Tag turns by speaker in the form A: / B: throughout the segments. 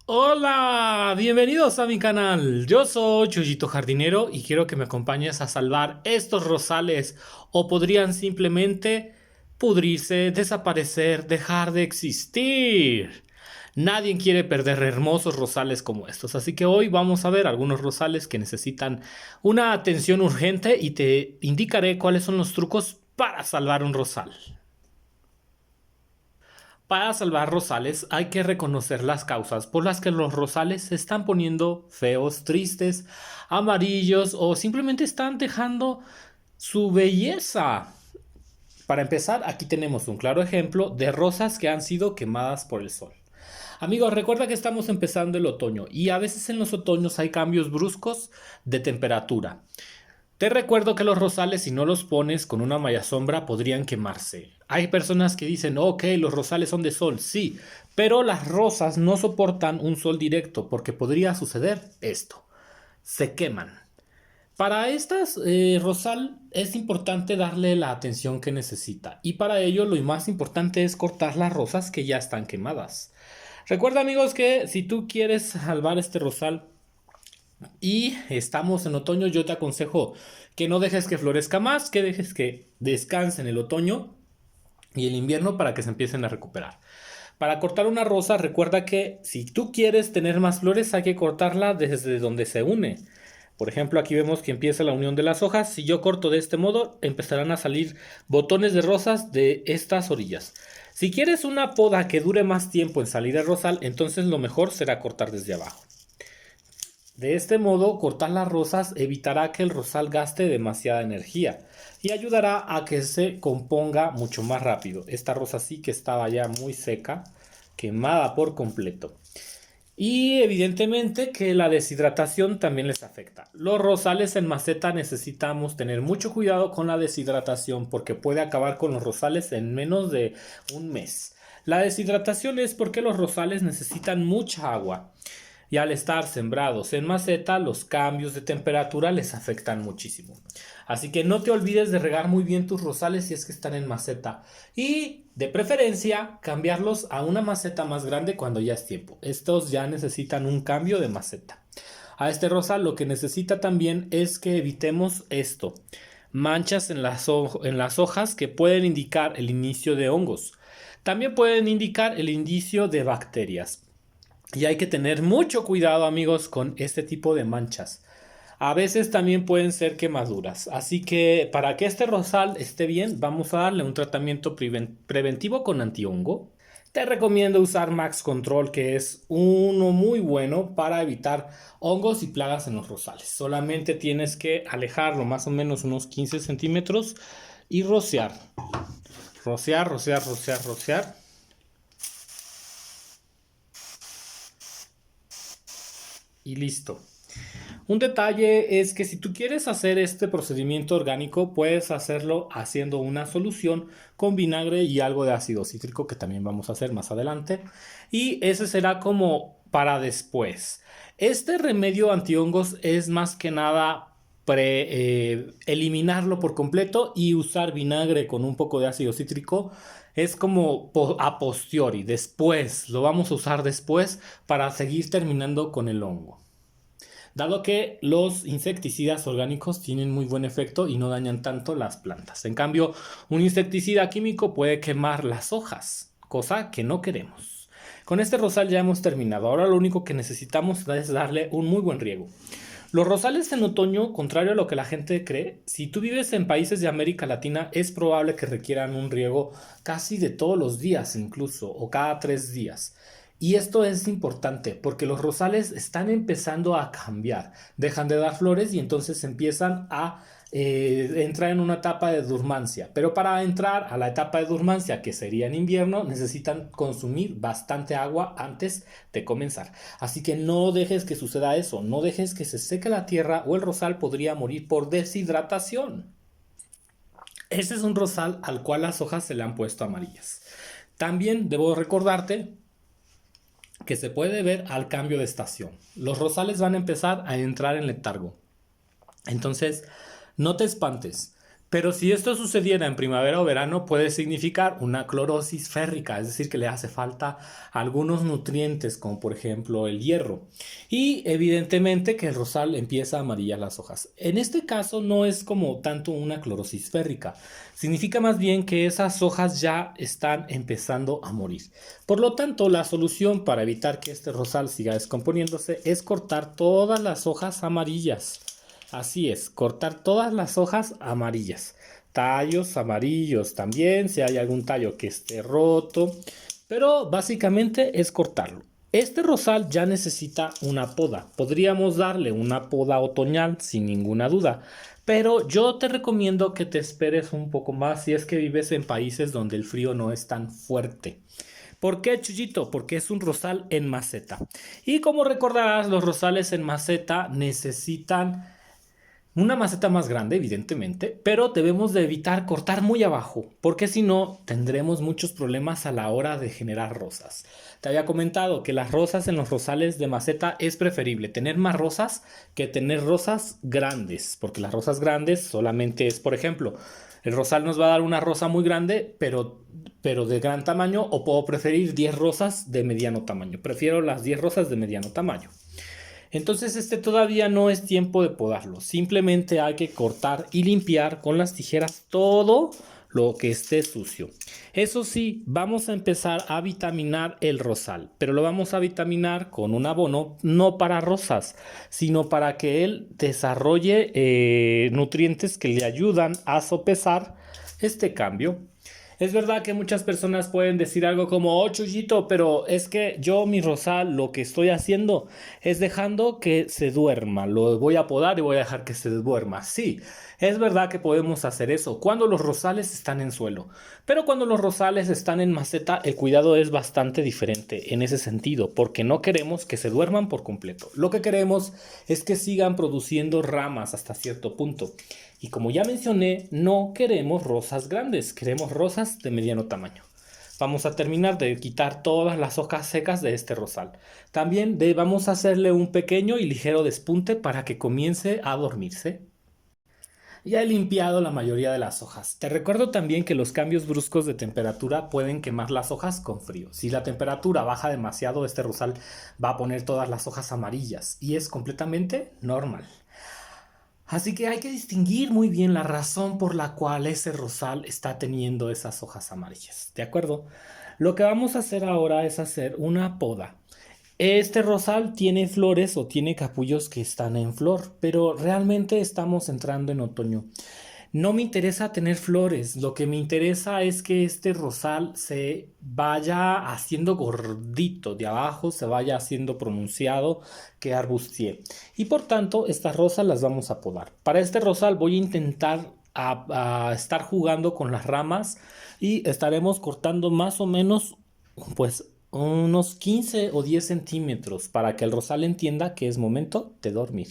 A: Hola, bienvenidos a mi canal. Yo soy Chuyito Jardinero y quiero que me acompañes a salvar estos rosales o podrían simplemente pudrirse, desaparecer, dejar de existir. Nadie quiere perder hermosos rosales como estos, así que hoy vamos a ver algunos rosales que necesitan una atención urgente y te indicaré cuáles son los trucos para salvar un rosal. Para salvar rosales hay que reconocer las causas por las que los rosales se están poniendo feos, tristes, amarillos o simplemente están dejando su belleza. Para empezar, aquí tenemos un claro ejemplo de rosas que han sido quemadas por el sol. Amigos, recuerda que estamos empezando el otoño y a veces en los otoños hay cambios bruscos de temperatura. Te recuerdo que los rosales, si no los pones con una malla sombra, podrían quemarse. Hay personas que dicen, ok, los rosales son de sol, sí, pero las rosas no soportan un sol directo porque podría suceder esto, se queman. Para estas rosal es importante darle la atención que necesita y para ello lo más importante es cortar las rosas que ya están quemadas. Recuerda amigos que si tú quieres salvar este rosal, y estamos en otoño, yo te aconsejo que no dejes que florezca más, que dejes que descanse en el otoño y el invierno para que se empiecen a recuperar. Para cortar una rosa, recuerda que si tú quieres tener más flores, hay que cortarla desde donde se une. Por ejemplo, aquí vemos que empieza la unión de las hojas. Si yo corto de este modo, empezarán a salir botones de rosas de estas orillas. Si quieres una poda que dure más tiempo en salir el rosal, entonces lo mejor será cortar desde abajo. De este modo, cortar las rosas evitará que el rosal gaste demasiada energía y ayudará a que se componga mucho más rápido. Esta rosa sí que estaba ya muy seca, quemada por completo. Y evidentemente que la deshidratación también les afecta. Los rosales en maceta necesitamos tener mucho cuidado con la deshidratación porque puede acabar con los rosales en menos de un mes. La deshidratación es porque los rosales necesitan mucha agua y al estar sembrados en maceta, los cambios de temperatura les afectan muchísimo. Así que no te olvides de regar muy bien tus rosales si es que están en maceta y de preferencia cambiarlos a una maceta más grande cuando ya es tiempo. Estos ya necesitan un cambio de maceta. A este rosal lo que necesita también es que evitemos esto: manchas en las hojas que pueden indicar el inicio de hongos. También pueden indicar el inicio de bacterias. Y hay que tener mucho cuidado, amigos, con este tipo de manchas. A veces también pueden ser quemaduras. Así que para que este rosal esté bien, vamos a darle un tratamiento preventivo con antihongo. Te recomiendo usar Max Control, que es uno muy bueno para evitar hongos y plagas en los rosales. Solamente tienes que alejarlo más o menos unos 15 centímetros y rociar. Rociar, rociar, rociar, rociar. Y listo. Un detalle es que si tú quieres hacer este procedimiento orgánico, puedes hacerlo haciendo una solución con vinagre y algo de ácido cítrico, que también vamos a hacer más adelante. Y ese será como para después. Este remedio antihongos es más que nada eliminarlo por completo y usar vinagre con un poco de ácido cítrico. Es como a posteriori, después, lo vamos a usar después para seguir terminando con el hongo. Dado que los insecticidas orgánicos tienen muy buen efecto y no dañan tanto las plantas. En cambio, un insecticida químico puede quemar las hojas, cosa que no queremos. Con este rosal ya hemos terminado. Ahora lo único que necesitamos es darle un muy buen riego. Los rosales en otoño, contrario a lo que la gente cree, si tú vives en países de América Latina, es probable que requieran un riego casi de todos los días incluso, o cada 3 días. Y esto es importante porque los rosales están empezando a cambiar, dejan de dar flores y entonces empiezan a entrar en una etapa de dormancia. Pero para entrar a la etapa de dormancia, que sería en invierno, necesitan consumir bastante agua antes de comenzar. Así que no dejes que suceda eso, no dejes que se seque la tierra o el rosal podría morir por deshidratación. Ese es un rosal al cual las hojas se le han puesto amarillas. También debo recordarte que se puede ver al cambio de estación. Los rosales van a empezar a entrar en letargo. Entonces, no te espantes, Pero si esto sucediera en primavera o verano, puede significar una clorosis férrica, es decir, que le hace falta algunos nutrientes, como por ejemplo el hierro. Y evidentemente que el rosal empieza a amarillar las hojas. En este caso no es como tanto una clorosis férrica, significa más bien que esas hojas ya están empezando a morir. Por lo tanto, la solución para evitar que este rosal siga descomponiéndose es cortar todas las hojas amarillas. Así es, cortar todas las hojas amarillas. Tallos amarillos también, si hay algún tallo que esté roto. Pero básicamente es cortarlo. Este rosal ya necesita una poda. Podríamos darle una poda otoñal sin ninguna duda. Pero yo te recomiendo que te esperes un poco más si es que vives en países donde el frío no es tan fuerte. ¿Por qué, Chuyito? Porque es un rosal en maceta. Y como recordarás, los rosales en maceta necesitan una maceta más grande, evidentemente, pero debemos de evitar cortar muy abajo, porque si no tendremos muchos problemas a la hora de generar rosas. Te había comentado que las rosas en los rosales de maceta es preferible tener más rosas que tener rosas grandes, porque las rosas grandes solamente es, por ejemplo, el rosal nos va a dar una rosa muy grande, pero de gran tamaño, o puedo preferir 10 rosas de mediano tamaño. Prefiero las 10 rosas de mediano tamaño. Entonces todavía no es tiempo de podarlo. Simplemente hay que cortar y limpiar con las tijeras todo lo que esté sucio. Eso sí, vamos a empezar a vitaminar el rosal, pero lo vamos a vitaminar con un abono no para rosas, sino para que él desarrolle nutrientes que le ayudan a sopesar este cambio. Es verdad que muchas personas pueden decir algo como, oh, Chuyito, pero es que yo mi rosal lo que estoy haciendo es dejando que se duerma. Lo voy a podar y voy a dejar que se duerma. Sí, es verdad que podemos hacer eso cuando los rosales están en suelo. Pero cuando los rosales están en maceta, el cuidado es bastante diferente en ese sentido, porque no queremos que se duerman por completo. Lo que queremos es que sigan produciendo ramas hasta cierto punto. Y como ya mencioné, no queremos rosas grandes, queremos rosas de mediano tamaño. Vamos a terminar de quitar todas las hojas secas de este rosal. También vamos a hacerle un pequeño y ligero despunte para que comience a dormirse. Ya he limpiado la mayoría de las hojas. Te recuerdo también que los cambios bruscos de temperatura pueden quemar las hojas con frío. Si la temperatura baja demasiado, este rosal va a poner todas las hojas amarillas y es completamente normal. Así que hay que distinguir muy bien la razón por la cual ese rosal está teniendo esas hojas amarillas. ¿De acuerdo? Lo que vamos a hacer ahora es hacer una poda. Este rosal tiene flores o tiene capullos que están en flor, pero realmente estamos entrando en otoño. No me interesa tener flores, lo que me interesa es que este rosal se vaya haciendo gordito, de abajo se vaya haciendo pronunciado, que arbustie. Y por tanto, estas rosas las vamos a podar. Para este rosal voy a intentar a estar jugando con las ramas y estaremos cortando más o menos, pues, unos 15 o 10 centímetros para que el rosal entienda que es momento de dormir.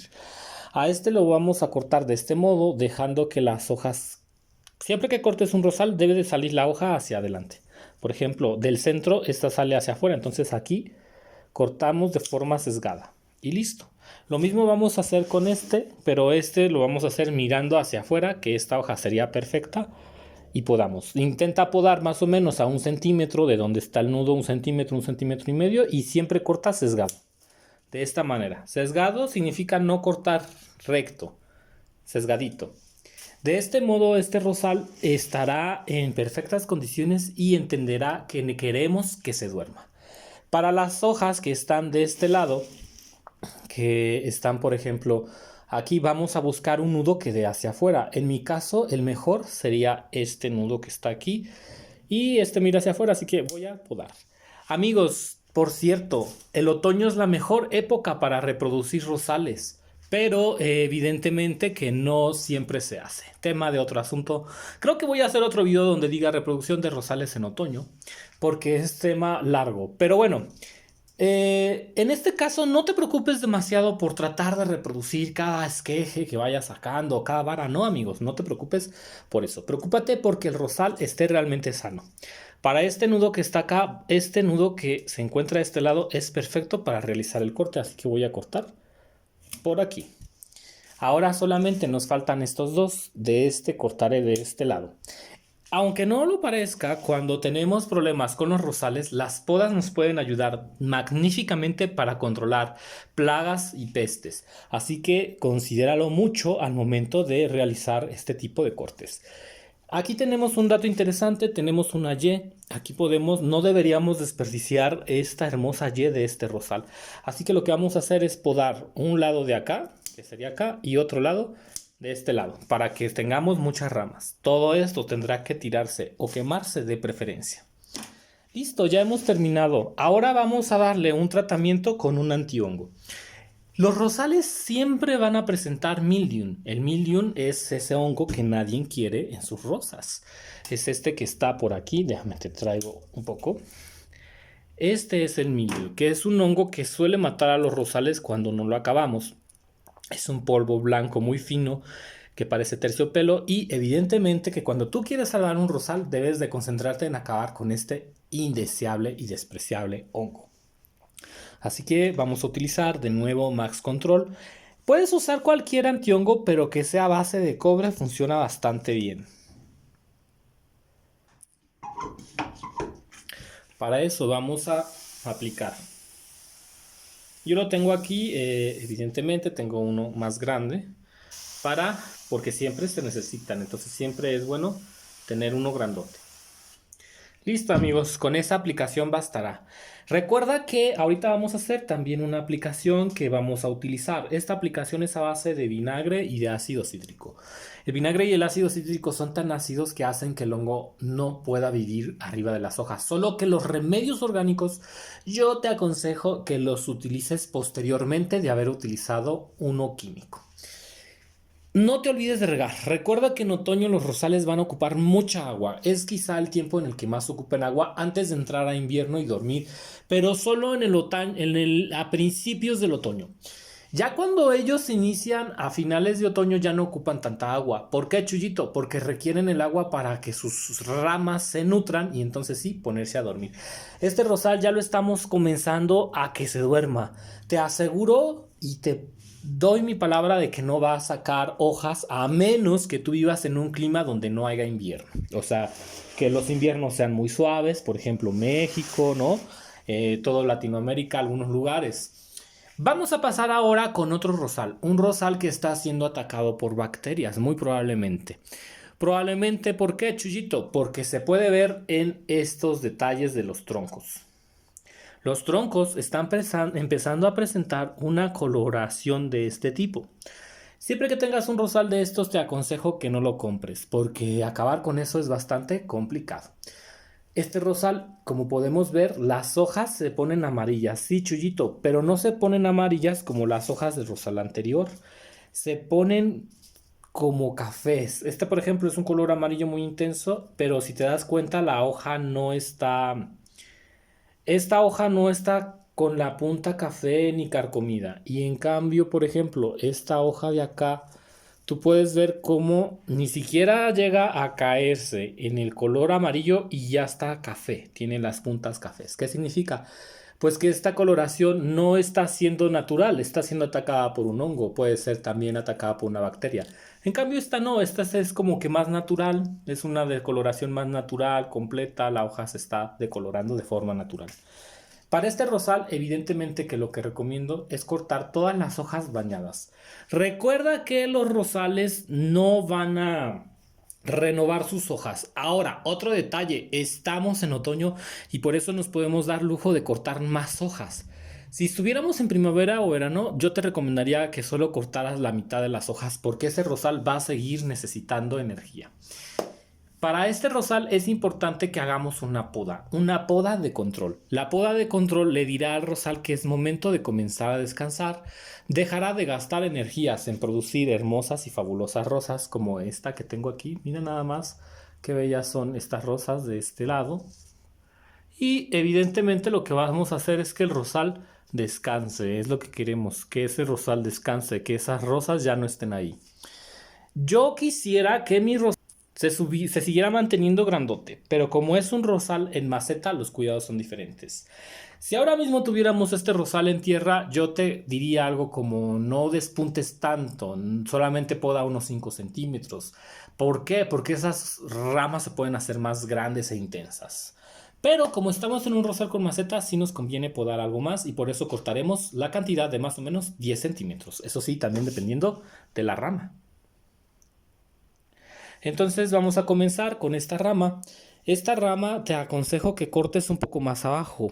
A: A este lo vamos a cortar de este modo, dejando que las hojas, siempre que cortes un rosal, debe de salir la hoja hacia adelante. Por ejemplo, del centro esta sale hacia afuera, entonces aquí cortamos de forma sesgada y listo. Lo mismo vamos a hacer con este, pero este lo vamos a hacer mirando hacia afuera, que esta hoja sería perfecta, y podamos. Intenta podar más o menos a 1 centímetro de donde está el nudo, 1 centímetro y medio, y siempre corta sesgado. De esta manera. Sesgado significa no cortar recto, sesgadito. De este modo, este rosal estará en perfectas condiciones y entenderá que queremos que se duerma. Para las hojas que están de este lado, que están, por ejemplo, aquí, vamos a buscar un nudo que dé hacia afuera. En mi caso, el mejor sería este nudo que está aquí. Y este mira hacia afuera, así que voy a podar. Amigos, por cierto, el otoño es la mejor época para reproducir rosales. Pero evidentemente que no siempre se hace. Tema de otro asunto. Creo que voy a hacer otro video donde diga reproducción de rosales en otoño, porque es tema largo. Pero bueno, en este caso no te preocupes demasiado por tratar de reproducir cada esqueje que vayas sacando o cada vara. No, amigos, no te preocupes por eso. Preocúpate porque el rosal esté realmente sano. Para este nudo que está acá, este nudo que se encuentra de este lado es perfecto para realizar el corte, así que voy a cortar por aquí. Ahora solamente nos faltan estos dos. De este cortaré de este lado. Aunque no lo parezca, cuando tenemos problemas con los rosales, las podas nos pueden ayudar magníficamente para controlar plagas y pestes. Así que considéralo mucho al momento de realizar este tipo de cortes. Aquí tenemos un dato interesante, tenemos una Y. Aquí no deberíamos desperdiciar esta hermosa Y de este rosal. Así que lo que vamos a hacer es podar un lado de acá, que sería acá, y otro lado de este lado, para que tengamos muchas ramas. Todo esto tendrá que tirarse o quemarse de preferencia. Listo, ya hemos terminado. Ahora vamos a darle un tratamiento con un antihongo. Los rosales siempre van a presentar mildium. El mildium es ese hongo que nadie quiere en sus rosas. Es este que está por aquí. Déjame te traigo un poco. Este es el mildium, que es un hongo que suele matar a los rosales cuando no lo acabamos. Es un polvo blanco muy fino que parece terciopelo y evidentemente que cuando tú quieres salvar un rosal debes de concentrarte en acabar con este indeseable y despreciable hongo. Así que vamos a utilizar de nuevo Max Control. Puedes usar cualquier antihongo, pero que sea a base de cobre, funciona bastante bien. Para eso vamos a aplicar. Yo lo tengo aquí, evidentemente tengo uno más grande, porque siempre se necesitan, entonces siempre es bueno tener uno grandote. Listo amigos, con esa aplicación bastará. Recuerda que ahorita vamos a hacer también una aplicación que vamos a utilizar. Esta aplicación es a base de vinagre y de ácido cítrico. El vinagre y el ácido cítrico son tan ácidos que hacen que el hongo no pueda vivir arriba de las hojas. Solo que los remedios orgánicos yo te aconsejo que los utilices posteriormente de haber utilizado uno químico. No te olvides de regar. Recuerda que en otoño los rosales van a ocupar mucha agua. Es quizá el tiempo en el que más ocupen agua antes de entrar a invierno y dormir, pero solo a principios del otoño. Ya cuando ellos inician a finales de otoño ya no ocupan tanta agua. ¿Por qué, Chuyito? Porque requieren el agua para que sus ramas se nutran y entonces sí, ponerse a dormir. Este rosal ya lo estamos comenzando a que se duerma. Te aseguro y te doy mi palabra de que no va a sacar hojas a menos que tú vivas en un clima donde no haya invierno. O sea, que los inviernos sean muy suaves, por ejemplo México, ¿no? Todo Latinoamérica, algunos lugares. Vamos a pasar ahora con otro rosal, un rosal que está siendo atacado por bacterias, muy probablemente. Probablemente, ¿por qué, Chuyito? Porque se puede ver en estos detalles de los troncos. Los troncos están empezando a presentar una coloración de este tipo. Siempre que tengas un rosal de estos te aconsejo que no lo compres, porque acabar con eso es bastante complicado. Este rosal, como podemos ver, las hojas se ponen amarillas, sí, Chuyito, pero no se ponen amarillas como las hojas del rosal anterior. Se ponen como cafés. Este, por ejemplo, es un color amarillo muy intenso, pero si te das cuenta, la hoja no está... Esta hoja no está con la punta café ni carcomida. Y en cambio, por ejemplo, esta hoja de acá, tú puedes ver cómo ni siquiera llega a caerse en el color amarillo y ya está café. Tiene las puntas cafés. ¿Qué significa? Pues que esta coloración no está siendo natural, está siendo atacada por un hongo, puede ser también atacada por una bacteria. En cambio esta no, esta es como que más natural, es una decoloración más natural, completa, la hoja se está decolorando de forma natural. Para este rosal, evidentemente que lo que recomiendo es cortar todas las hojas bañadas. Recuerda que los rosales no van a renovar sus hojas. Ahora, otro detalle, estamos en otoño y por eso nos podemos dar lujo de cortar más hojas. Si estuviéramos en primavera o verano, yo te recomendaría que solo cortaras la mitad de las hojas porque ese rosal va a seguir necesitando energía. Para este rosal es importante que hagamos una poda de control. La poda de control le dirá al rosal que es momento de comenzar a descansar, dejará de gastar energías en producir hermosas y fabulosas rosas como esta que tengo aquí. Mira nada más qué bellas son estas rosas de este lado. Y evidentemente lo que vamos a hacer es que el rosal descanse, es lo que queremos, que ese rosal descanse, que esas rosas ya no estén ahí. Yo quisiera que mi rosal se siguiera manteniendo grandote, pero como es un rosal en maceta, los cuidados son diferentes. Si ahora mismo tuviéramos este rosal en tierra, yo te diría algo como no despuntes tanto, solamente poda unos 5 centímetros. ¿Por qué? Porque esas ramas se pueden hacer más grandes e intensas. Pero como estamos en un rosal con maceta, sí nos conviene podar algo más y por eso cortaremos la cantidad de más o menos 10 centímetros. Eso sí, también dependiendo de la rama. Entonces vamos a comenzar con esta rama. Esta rama te aconsejo que cortes un poco más abajo,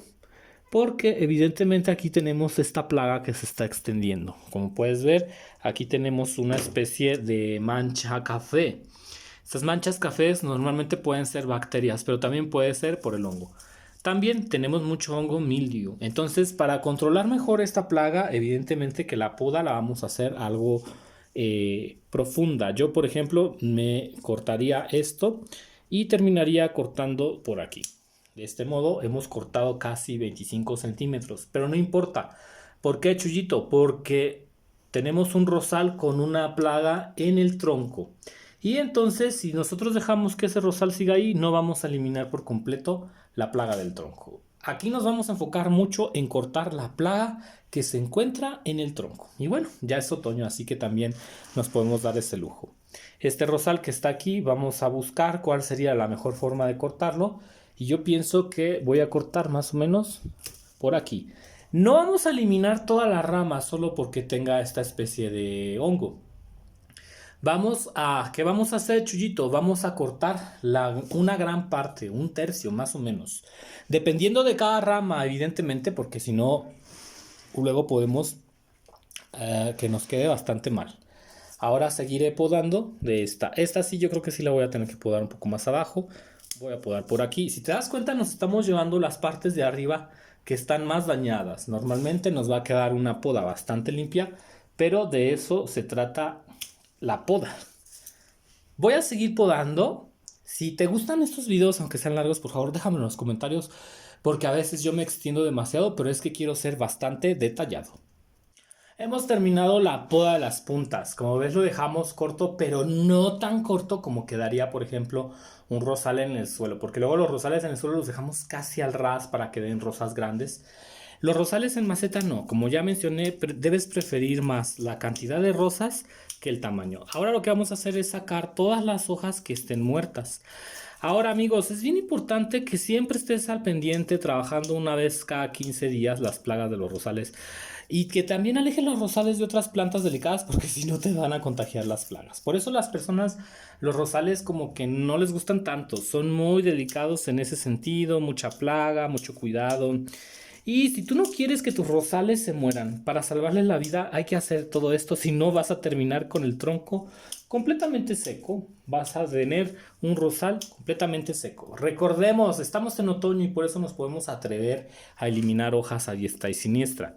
A: porque evidentemente aquí tenemos esta plaga que se está extendiendo. Como puedes ver, aquí tenemos una especie de mancha café. Estas manchas cafés normalmente pueden ser bacterias, pero también puede ser por el hongo. También tenemos mucho hongo mildew. Entonces, para controlar mejor esta plaga, evidentemente que la poda la vamos a hacer algo profunda. Yo, por ejemplo, me cortaría esto y terminaría cortando por aquí. De este modo hemos cortado casi 25 centímetros, pero no importa. ¿Por qué, Chuyito? Porque tenemos un rosal con una plaga en el tronco. Y entonces, si nosotros dejamos que ese rosal siga ahí, no vamos a eliminar por completo la plaga del tronco. Aquí nos vamos a enfocar mucho en cortar la plaga que se encuentra en el tronco. Y bueno, ya es otoño, así que también nos podemos dar ese lujo. Este rosal que está aquí, vamos a buscar cuál sería la mejor forma de cortarlo. Y yo pienso que voy a cortar más o menos por aquí. No vamos a eliminar toda la rama solo porque tenga esta especie de hongo. ¿Qué vamos a hacer, Chuyito? Vamos a cortar una gran parte, un tercio más o menos. Dependiendo de cada rama, evidentemente, porque si no, luego podemos que nos quede bastante mal. Ahora seguiré podando de esta. Esta sí, yo creo que sí la voy a tener que podar un poco más abajo. Voy a podar por aquí. Si te das cuenta, nos estamos llevando las partes de arriba que están más dañadas. Normalmente nos va a quedar una poda bastante limpia, pero de eso se trata la poda. Voy a seguir podando. Si te gustan estos videos, aunque sean largos, por favor déjame en los comentarios, porque a veces yo me extiendo demasiado, pero es que quiero ser bastante detallado. Hemos terminado la poda de las puntas. Como ves, lo dejamos corto, pero no tan corto como quedaría, por ejemplo, un rosal en el suelo, porque luego los rosales en el suelo los dejamos casi al ras para que den rosas grandes. Los rosales en maceta no, como ya mencioné, debes preferir más la cantidad de rosas que el tamaño. Ahora lo que vamos a hacer es sacar todas las hojas que estén muertas. Ahora amigos, es bien importante que siempre estés al pendiente trabajando una vez cada 15 días las plagas de los rosales y que también alejes los rosales de otras plantas delicadas porque si no te van a contagiar las plagas. Por eso las personas, los rosales como que no les gustan tanto, son muy delicados en ese sentido, mucha plaga, mucho cuidado. Y si tú no quieres que tus rosales se mueran, para salvarles la vida hay que hacer todo esto, si no vas a terminar con el tronco completamente seco, vas a tener un rosal completamente seco. Recordemos, estamos en otoño y por eso nos podemos atrever a eliminar hojas a diestra y siniestra.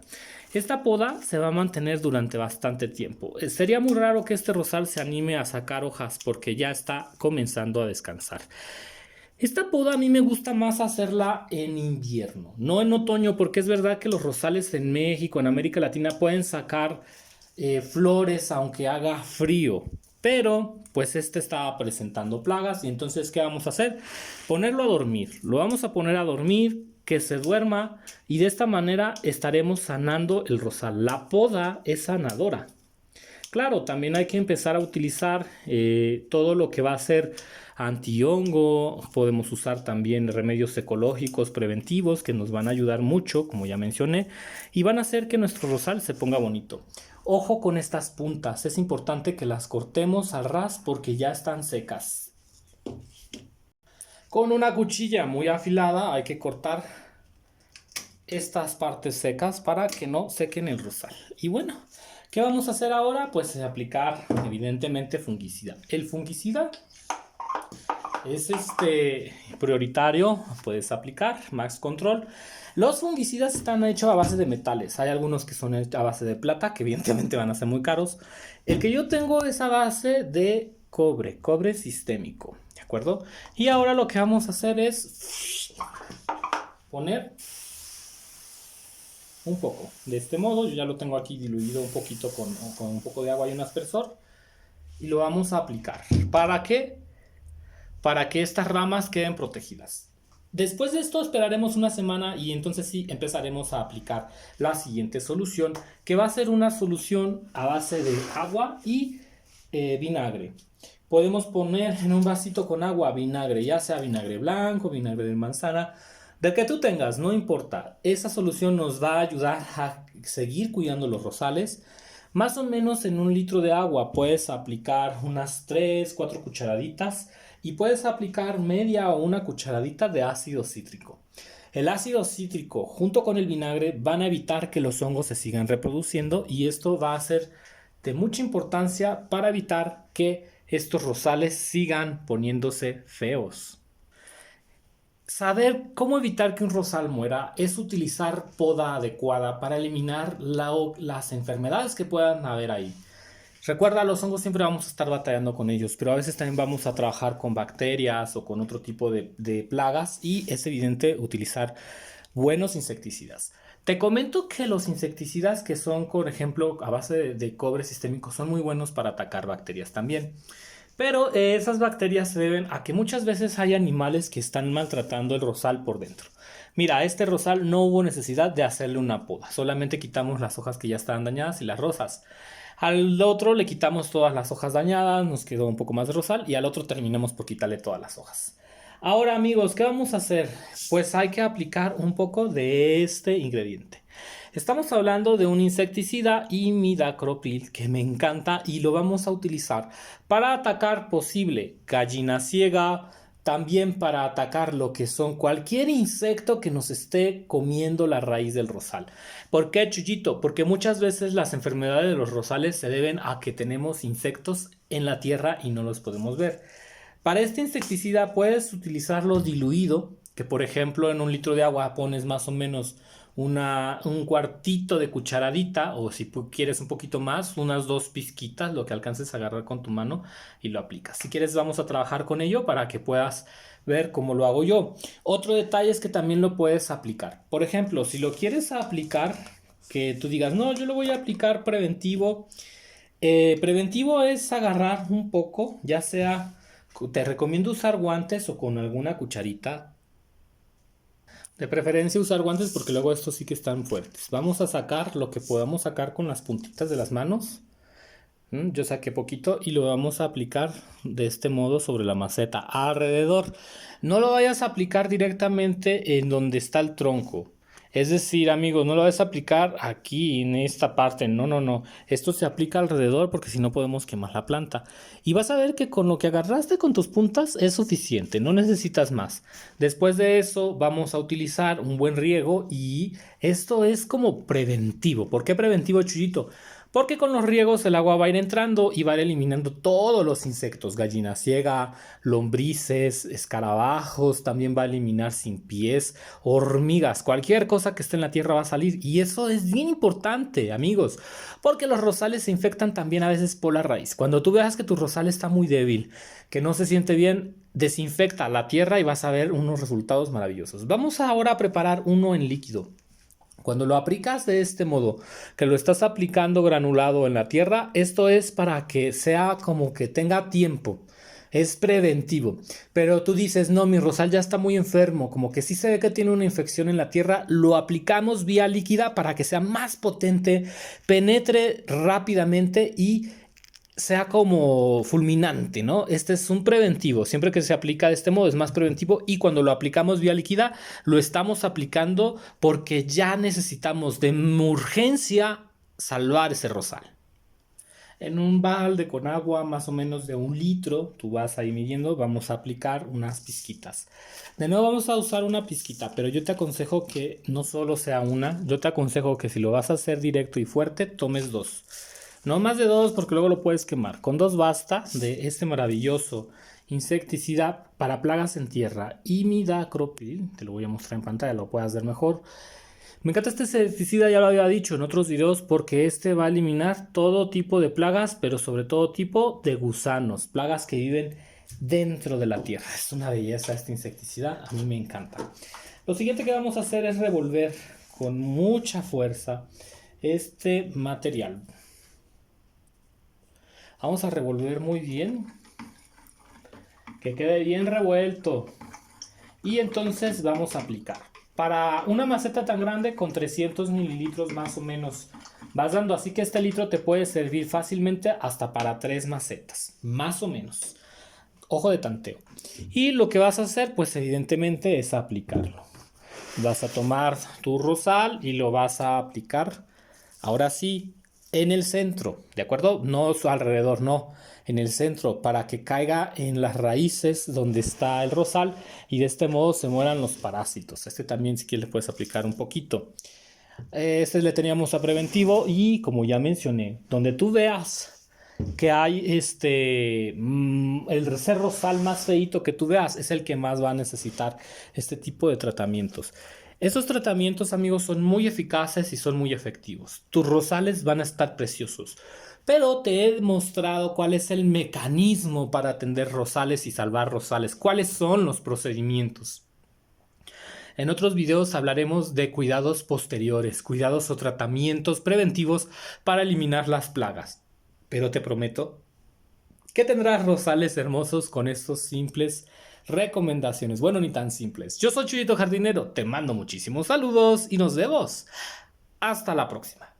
A: Esta poda se va a mantener durante bastante tiempo. Sería muy raro que este rosal se anime a sacar hojas porque ya está comenzando a descansar. Esta poda a mí me gusta más hacerla en invierno, no en otoño, porque es verdad que los rosales en México, en América Latina, pueden sacar flores aunque haga frío. Pero pues este estaba presentando plagas y entonces ¿qué vamos a hacer? Ponerlo a dormir. Lo vamos a poner a dormir, que se duerma y de esta manera estaremos sanando el rosal. La poda es sanadora. Claro, también hay que empezar a utilizar todo lo que va a ser antihongo. Podemos usar también remedios ecológicos preventivos que nos van a ayudar mucho, como ya mencioné, y van a hacer que nuestro rosal se ponga bonito. Ojo con estas puntas, es importante que las cortemos al ras porque ya están secas. Con una cuchilla muy afilada hay que cortar estas partes secas para que no sequen el rosal. Y bueno, ¿qué vamos a hacer ahora? Pues aplicar evidentemente fungicida. El fungicida es prioritario, puedes aplicar Max Control. Los fungicidas están hechos a base de metales. Hay algunos que son a base de plata, que evidentemente van a ser muy caros. El que yo tengo es a base de cobre sistémico, ¿de acuerdo? Y ahora lo que vamos a hacer es poner un poco. De este modo, yo ya lo tengo aquí diluido un poquito con un poco de agua y un aspersor. Y lo vamos a aplicar. ¿Para qué? para que estas ramas queden protegidas. Después de esto esperaremos una semana y entonces sí empezaremos a aplicar la siguiente solución, que va a ser una solución a base de agua y vinagre. Podemos poner en un vasito con agua vinagre, ya sea vinagre blanco, vinagre de manzana, del que tú tengas, no importa. Esa solución nos va a ayudar a seguir cuidando los rosales. Más o menos en 1 litro de agua puedes aplicar unas 3, 4 cucharaditas y puedes aplicar media o 1 cucharadita de ácido cítrico. El ácido cítrico junto con el vinagre van a evitar que los hongos se sigan reproduciendo y esto va a ser de mucha importancia para evitar que estos rosales sigan poniéndose feos. Saber cómo evitar que un rosal muera es utilizar poda adecuada para eliminar las enfermedades que puedan haber ahí. Recuerda, los hongos siempre vamos a estar batallando con ellos, pero a veces también vamos a trabajar con bacterias o con otro tipo de plagas y es evidente utilizar buenos insecticidas. Te comento que los insecticidas que son, por ejemplo, a base de cobre sistémico son muy buenos para atacar bacterias también. Pero esas bacterias se deben a que muchas veces hay animales que están maltratando el rosal por dentro. Mira, a este rosal no hubo necesidad de hacerle una poda, solamente quitamos las hojas que ya estaban dañadas y las rosas. Al otro le quitamos todas las hojas dañadas, nos quedó un poco más de rosal y al otro terminamos por quitarle todas las hojas. Ahora amigos, ¿qué vamos a hacer? Pues hay que aplicar un poco de este ingrediente. Estamos hablando de un insecticida imidacloprid que me encanta y lo vamos a utilizar para atacar posible gallina ciega, también para atacar lo que son cualquier insecto que nos esté comiendo la raíz del rosal. ¿Por qué, Chuyito? Porque muchas veces las enfermedades de los rosales se deben a que tenemos insectos en la tierra y no los podemos ver. Para este insecticida puedes utilizarlo diluido, que por ejemplo en 1 litro de agua pones más o menos un cuartito de cucharadita, o si quieres un poquito más, unas 2 pizquitas, lo que alcances a agarrar con tu mano y lo aplicas. Si quieres vamos a trabajar con ello para que puedas ver cómo lo hago yo. Otro detalle es que también lo puedes aplicar. Por ejemplo, si lo quieres aplicar, que tú digas, no, yo lo voy a aplicar preventivo. Preventivo es agarrar un poco, ya sea, te recomiendo usar guantes o con alguna cucharita. De preferencia usar guantes porque luego estos sí que están fuertes. Vamos a sacar lo que podamos sacar con las puntitas de las manos. Yo saqué poquito y lo vamos a aplicar de este modo sobre la maceta alrededor. No lo vayas a aplicar directamente en donde está el tronco. Es decir, amigos, no lo vas a aplicar aquí en esta parte. No, no, no. Esto se aplica alrededor porque si no podemos quemar la planta. Y vas a ver que con lo que agarraste con tus puntas es suficiente. No necesitas más. Después de eso vamos a utilizar un buen riego y esto es como preventivo. ¿Por qué preventivo, Chuyito? Porque con los riegos el agua va a ir entrando y va a ir eliminando todos los insectos, gallina ciega, lombrices, escarabajos, también va a eliminar sin pies, hormigas, cualquier cosa que esté en la tierra va a salir. Y eso es bien importante, amigos, porque los rosales se infectan también a veces por la raíz. Cuando tú veas que tu rosal está muy débil, que no se siente bien, desinfecta la tierra y vas a ver unos resultados maravillosos. Vamos ahora a preparar uno en líquido. Cuando lo aplicas de este modo, que lo estás aplicando granulado en la tierra, esto es para que sea como que tenga tiempo. Es preventivo. Pero tú dices, no, mi rosal ya está muy enfermo, como que sí se ve que tiene una infección en la tierra, lo aplicamos vía líquida para que sea más potente, penetre rápidamente y sea como fulminante, ¿no? Este es un preventivo. Siempre que se aplica de este modo es más preventivo y cuando lo aplicamos vía líquida lo estamos aplicando porque ya necesitamos de urgencia salvar ese rosal. En un balde con agua más o menos de 1 litro, tú vas ahí midiendo, vamos a aplicar unas pizquitas. De nuevo vamos a usar una pizquita, pero yo te aconsejo que no solo sea una, yo te aconsejo que si lo vas a hacer directo y fuerte, tomes 2. No más de 2 porque luego lo puedes quemar. Con 2 basta de este maravilloso insecticida para plagas en tierra. Imidacloprid, te lo voy a mostrar en pantalla, lo puedas ver mejor. Me encanta este insecticida, ya lo había dicho en otros videos, porque este va a eliminar todo tipo de plagas, pero sobre todo tipo de gusanos, plagas que viven dentro de la tierra. Es una belleza este insecticida, a mí me encanta. Lo siguiente que vamos a hacer es revolver con mucha fuerza este material. Vamos a revolver muy bien, que quede bien revuelto. Y entonces vamos a aplicar. Para una maceta tan grande, con 300 mililitros más o menos vas dando. Así que este litro te puede servir fácilmente hasta para 3 macetas, más o menos. Ojo de tanteo. Y lo que vas a hacer, pues evidentemente es aplicarlo. Vas a tomar tu rosal y lo vas a aplicar, ahora sí, en el centro, ¿de acuerdo? No a su alrededor, no, en el centro, para que caiga en las raíces donde está el rosal y de este modo se mueran los parásitos. Este también, si quieres, le puedes aplicar un poquito. Este le teníamos a preventivo y, como ya mencioné, donde tú veas que hay el rosal más feito que tú veas es el que más va a necesitar este tipo de tratamientos. Estos tratamientos, amigos, son muy eficaces y son muy efectivos. Tus rosales van a estar preciosos, pero te he mostrado cuál es el mecanismo para atender rosales y salvar rosales, cuáles son los procedimientos. En otros videos hablaremos de cuidados posteriores, cuidados o tratamientos preventivos para eliminar las plagas. Pero te prometo que tendrás rosales hermosos con estos simples recomendaciones. Bueno, ni tan simples. Yo soy Chuyito Jardinero, te mando muchísimos saludos y nos vemos. Hasta la próxima.